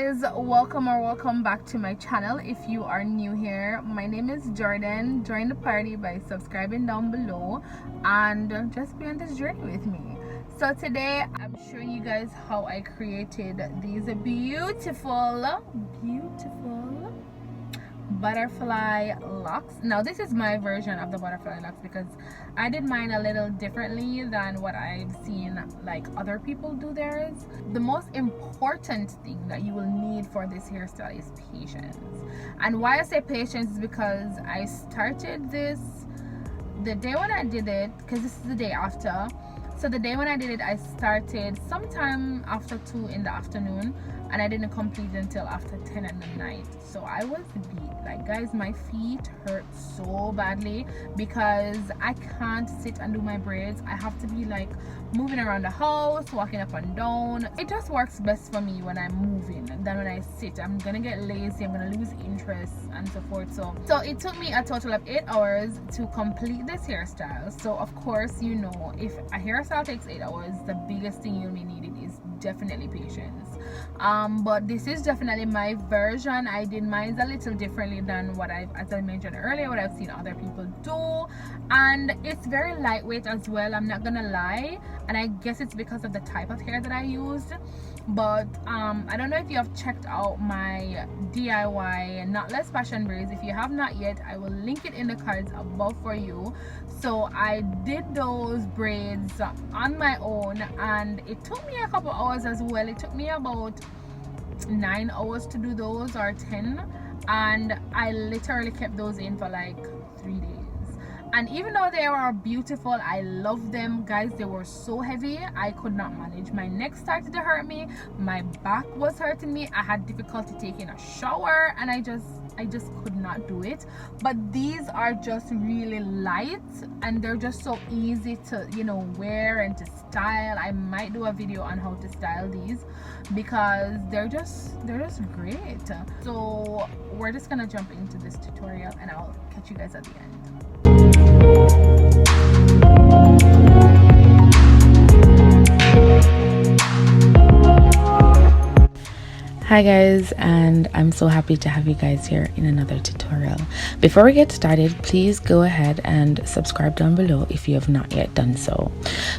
guys, welcome back to my channel. If you are new here, my name is Jordan. Join the party by subscribing down below and just be on this journey with me. So today I'm showing you guys how I created these beautiful butterfly locks. Now this is my version of the butterfly locks because I did mine a little differently than what I've seen like other people do theirs. The most important thing that you will need for this hairstyle is patience. And why I say patience is because I started this the day when I did it, because this is the day after. So the day when I did it, I started sometime after 2 in the afternoon and I didn't complete it until after 10 at night. So I was beat. Like guys, my feet hurt so badly because I can't sit and do my braids. I have to be like moving around the house, walking up and down. It just works best for me when I'm moving than when I sit. I'm gonna get lazy, I'm gonna lose interest and so forth. So it took me a total of 8 hours to complete this hairstyle. So of course, you know, if a hairstyle takes 8 hours, the biggest thing you'll be needing is definitely patience. But this is definitely my version. I did mine a little differently than what as I mentioned earlier, what I've seen other people do, and it's very lightweight as well, I'm not gonna lie, and I guess it's because of the type of hair that I used. But I don't know if you have checked out my DIY Knotless Passion Braids. If you have not yet, I will link it in the cards above for you. So I did those braids on my own and it took me a couple hours as well. It took me about 9 hours to do those, or 10, and I literally kept those in for like 3 days. And even though they are beautiful, I love them, guys, they were so heavy I could not manage. My neck started to hurt me, my back was hurting me, I had difficulty taking a shower, and I just could not do it. But these are just really light and they're just so easy to, you know, wear and to style. I might do a video on how to style these because they're just great. So we're just gonna jump into this tutorial and I'll catch you guys at the end. Hi guys, and I'm so happy to have you guys here in another tutorial. Before we get started, please go ahead and subscribe down below if you have not yet done so.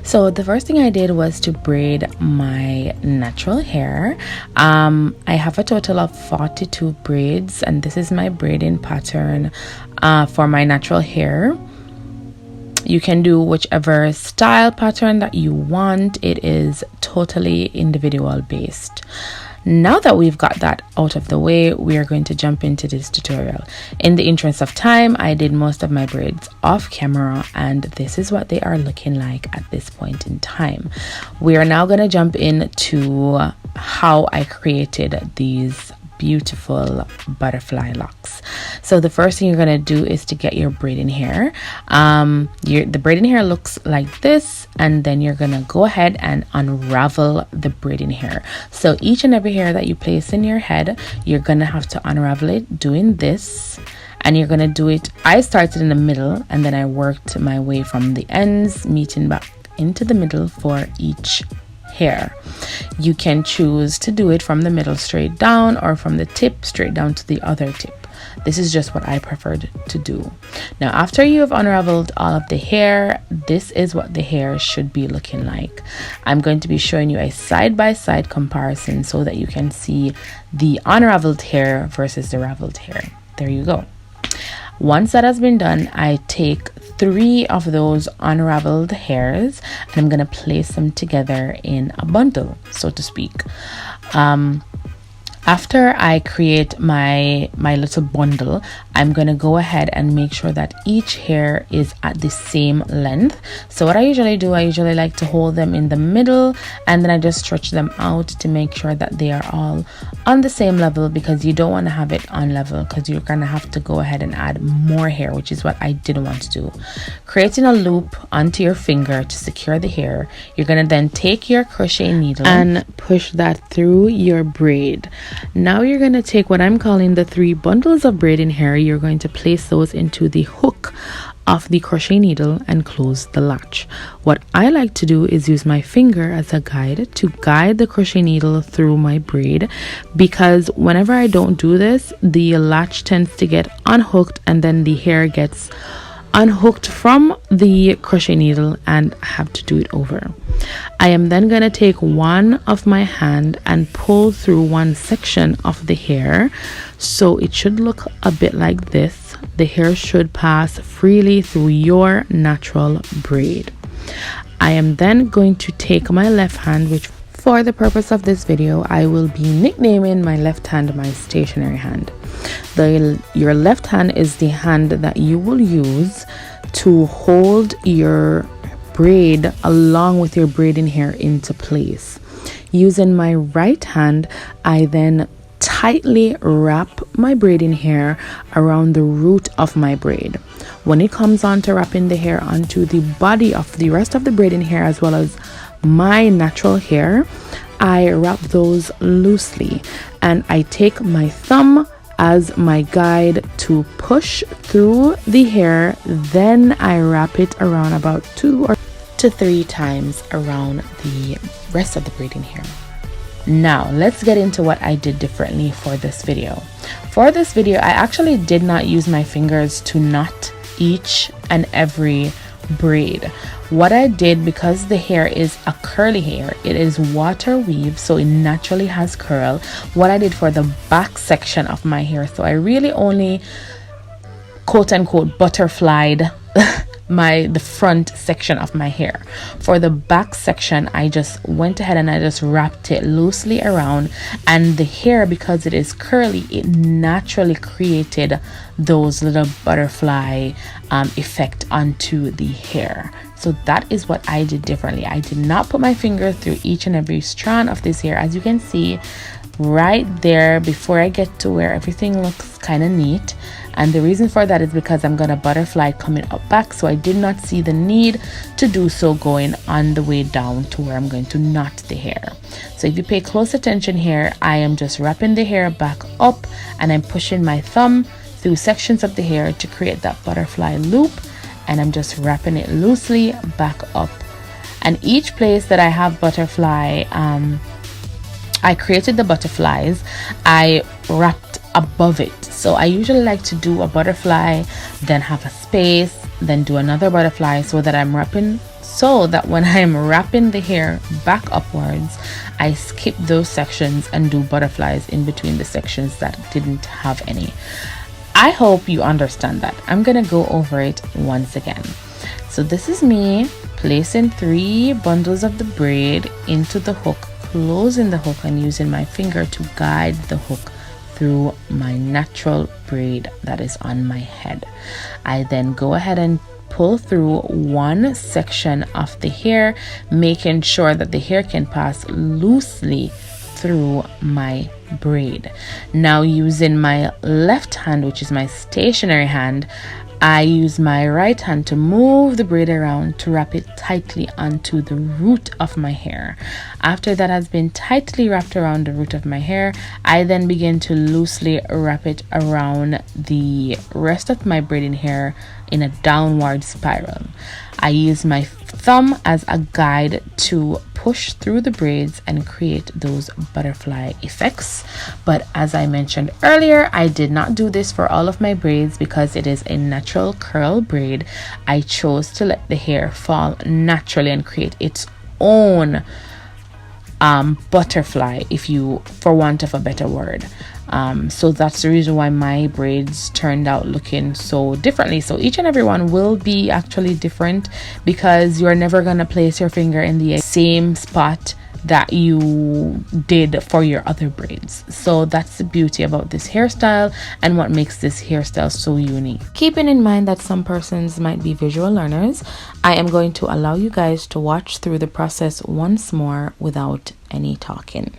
So the first thing I did was to braid my natural hair. I have a total of 42 braids and this is my braiding pattern for my natural hair. You can do whichever style pattern that you want. It is totally individual based. Now that we've got that out of the way, we are going to jump into this tutorial. In the interest of time, I did most of my braids off camera and this is what they are looking like at this point in time. We are now going to jump into how I created these beautiful butterfly locks. So the first thing you're going to do is to get your braiding hair. The braiding hair looks like this, and then you're going to go ahead and unravel the braiding hair. So each and every hair that you place in your head, you're going to have to unravel it doing this, and you're going to do it. I started in the middle and then I worked my way from the ends, meeting back into the middle for each hair. You can choose to do it from the middle straight down or from the tip straight down to the other tip. This is just what I preferred to do. Now after you have unraveled all of the hair, this is what the hair should be looking like. I'm going to be showing you a side-by-side comparison so that you can see the unraveled hair versus the raveled hair. There you go. Once that has been done, I take 3 of those unraveled hairs and I'm going to place them together in a bundle, so to speak. After I create my little bundle, I'm going to go ahead and make sure that each hair is at the same length. So what I usually do, I usually like to hold them in the middle and then I just stretch them out to make sure that they are all on the same level, because you don't want to have it on level because you're going to have to go ahead and add more hair, which is what I didn't want to do. Creating a loop onto your finger to secure the hair, you're going to then take your crochet needle and push that through your braid. Now you're going to take what I'm calling the 3 bundles of braiding hair. You're going to place those into the hook of the crochet needle and close the latch. What I like to do is use my finger as a guide to guide the crochet needle through my braid, because whenever I don't do this, the latch tends to get unhooked and then the hair gets unhooked from the crochet needle and I have to do it over. I am then going to take one of my hand and pull through one section of the hair, so it should look a bit like this. The hair should pass freely through your natural braid. I am then going to take my left hand, which for the purpose of this video I will be nicknaming my left hand my stationary hand. Your left hand is the hand that you will use to hold your braid along with your braiding hair into place. Using my right hand, I then tightly wrap my braiding hair around the root of my braid. When it comes on to wrapping the hair onto the body of the rest of the braiding hair as well as my natural hair, I wrap those loosely and I take my thumb as my guide to push through the hair. Then I wrap it around about 2 to 3 times around the rest of the braiding hair. Now let's get into what I did differently for this video. For this video, I actually did not use my fingers to knot each and every braid. What I did, because the hair is a curly hair, it is water weave, so it naturally has curl. What I did for the back section of my hair, so I really only quote unquote butterflied the front section of my hair. For the back section, I just went ahead and I just wrapped it loosely around, and the hair, because it is curly, it naturally created those little butterfly effect onto the hair. So that is what I did differently. I did not put my finger through each and every strand of this hair. As you can see right there, before I get to where everything looks kind of neat, and the reason for that is because I'm gonna butterfly coming up back, so I did not see the need to do so going on the way down to where I'm going to knot the hair. So if you pay close attention here, I am just wrapping the hair back up and I'm pushing my thumb through sections of the hair to create that butterfly loop, and I'm just wrapping it loosely back up. And each place that I have butterfly, I created the butterflies, I wrapped above it. So I usually like to do a butterfly, then have a space, then do another butterfly, so that I'm wrapping, so that when I'm wrapping the hair back upwards, I skip those sections and do butterflies in between the sections that didn't have any. I hope you understand that. I'm gonna go over it once again. So this is me placing 3 bundles of the braid into the hook, closing the hook and using my finger to guide the hook through my natural braid that is on my head. I then go ahead and pull through one section of the hair, making sure that the hair can pass loosely through my braid. Now using my left hand, which is my stationary hand, I use my right hand to move the braid around to wrap it tightly onto the root of my hair. After that has been tightly wrapped around the root of my hair, I then begin to loosely wrap it around the rest of my braiding hair in a downward spiral. I use my thumb as a guide to push through the braids and create those butterfly effects. But as I mentioned earlier, I did not do this for all of my braids because it is a natural curl braid. I chose to let the hair fall naturally and create its own butterfly, if you, for want of a better word. So that's the reason why my braids turned out looking so differently. So each and every one will be actually different, because you're never gonna place your finger in the same spot that you did for your other braids. So that's the beauty about this hairstyle and what makes this hairstyle so unique. Keeping in mind that some persons might be visual learners, I am going to allow you guys to watch through the process once more without any talking.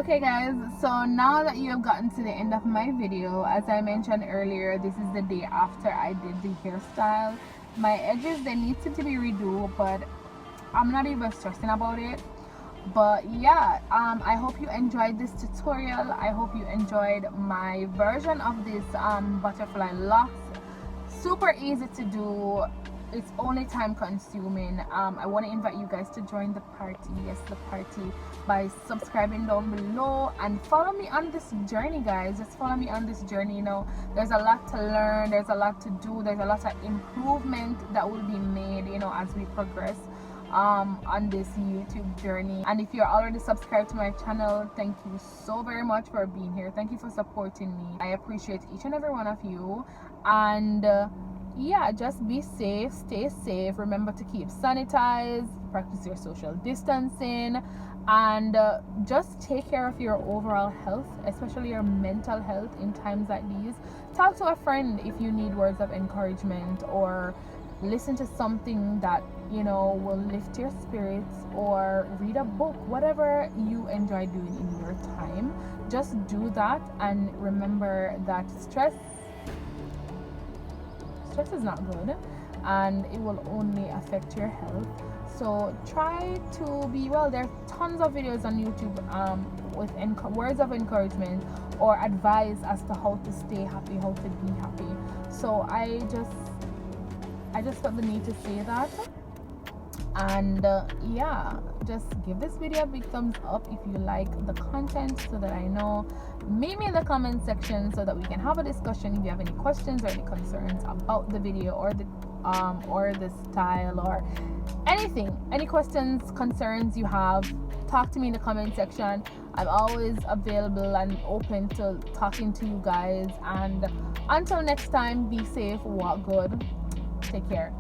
Okay guys, so now that you have gotten to the end of my video, as I mentioned earlier, this is the day after I did the hairstyle. My edges, they need to be redo, but I'm not even stressing about it. But yeah, I hope you enjoyed this tutorial. I hope you enjoyed my version of this butterfly locks. Super easy to do. It's only time consuming. I want to invite you guys to join the party, yes, the party, by subscribing down below and follow me on this journey, guys. Just follow me on this journey. You know, there's a lot to learn, there's a lot to do, there's a lot of improvement that will be made, you know, as we progress on this YouTube journey. And if you're already subscribed to my channel, thank you so very much for being here. Thank you for supporting me. I appreciate each and every one of you. And yeah, just be safe, stay safe, remember to keep sanitized, practice your social distancing, and just take care of your overall health, especially your mental health in times like these. Talk to a friend if you need words of encouragement, or listen to something that, you know, will lift your spirits, or read a book. Whatever you enjoy doing in your time, just do that. And remember that stress is not good, and it will only affect your health. So try to be well. There are tons of videos on YouTube with words of encouragement or advice as to how to stay happy, how to be happy. So I just felt the need to say that. And yeah, just give this video a big thumbs up if you like the content, so that I know. Meet me in the comment section so that we can have a discussion. If you have any questions or any concerns about the video or the style or anything, any questions, concerns you have, talk to me in the comment section. I'm always available and open to talking to you guys. And until next time, be safe, walk good, take care.